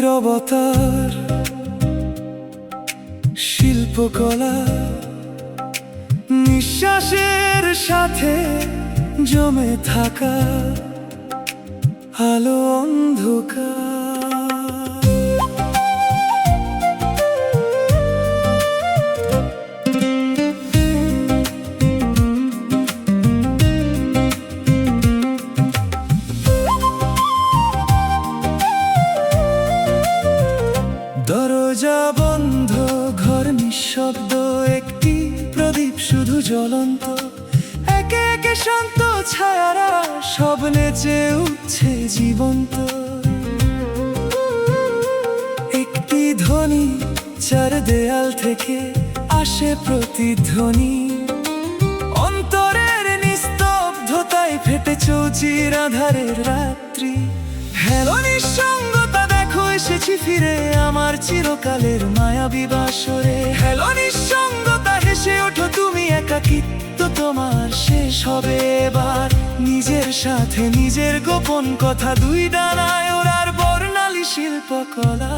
নীরবতার শিল্পকলা, নিঃশ্বাসের সাথে জমে থাকা আলো অন্ধকার। দরজা বন্ধ, ঘর নিঃশব্দ, একটি প্রদীপ শুধু জ্বলন্ত। একে একে শান্ত ছায়ারা সব নেচে উঠছে জীবন্ত। একটি ধ্বনি, চার দেয়াল থেকে আসে প্রতিধ্বনি। অন্তরের নিস্তব্ধতায় ফেটে চৌচির আধারের রাত্রি। হ্যালো নিঃসঙ্গতা, দেখো এসেছি ফিরে আমার চিরকালের মায়াবী বাসরে। হ্যালো নিঃসঙ্গতা, হেসে ওঠো তুমি, একাকিত্ব তোমার শেষ হবে এবার। নিজের সাথে নিজের গোপন কথা, দুই ডানায় ওড়ার বর্ণালী শিল্পকলা।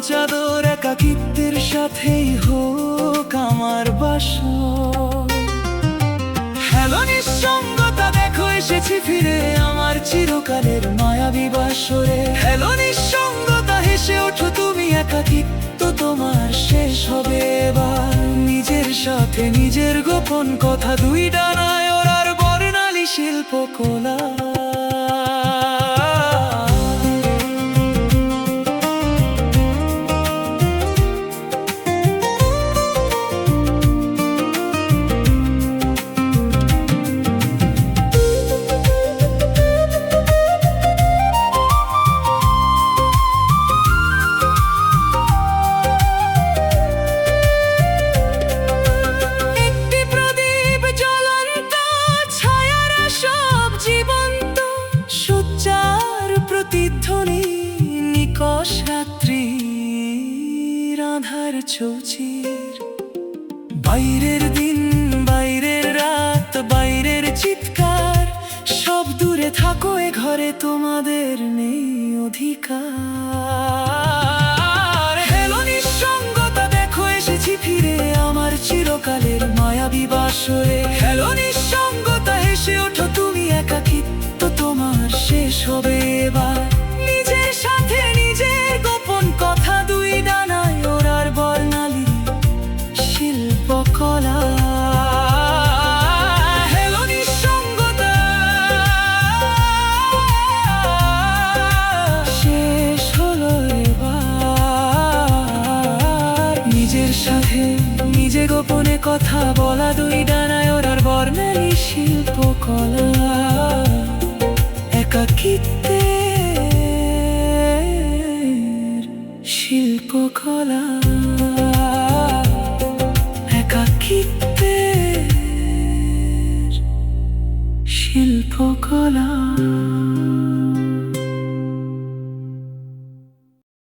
চাদর একাকিত্বের সাথেই হোক আমার বাসর। হ্যালো নিঃসঙ্গতা, দেখো এসেছি ফিরে আমার চিরকালের মায়াবী বাসরে। হ্যালো নিঃসঙ্গতা, হেসে ওঠো তুমি, একাকিত্ব তোমার শেষ হবে এবার। নিজের সাথে নিজের গোপন কথা, দুই ডানায় ওড়ার বর্ণালী শিল্পকলা। প্রতিধ্বনি, নিকষ রাত্রির আধার চৌচির। বাইরের দিন, বাইরের রাত, বাইরের চিৎকার, সব দূরে থাকো, এ ঘরে তোমাদের নেই অধিকার। হ্যালো নিঃসঙ্গতা, দেখো এসেছি ফিরে আমার চিরকালের মায়াবী বাসরে। হ্যালো নিঃসঙ্গতা, হেসে ওঠো তুমি, একাকিত্ব তোমার শেষ হবে এবার। নিজের সাথে নিজের গোপন কথা, দুই ডানায় ওড়ার বর্ণালী শিল্পকলা। হ্যালো নিঃসঙ্গতা, শেষ হলো এবার। নিজের সাথে নিজে গোপনে কথা বলা, দুই ডানায় ওড়ার বর্ণালী শিল্পকলা। একাকিত্বের শিল্পকলা, একাকিত্বের শিল্পকলা।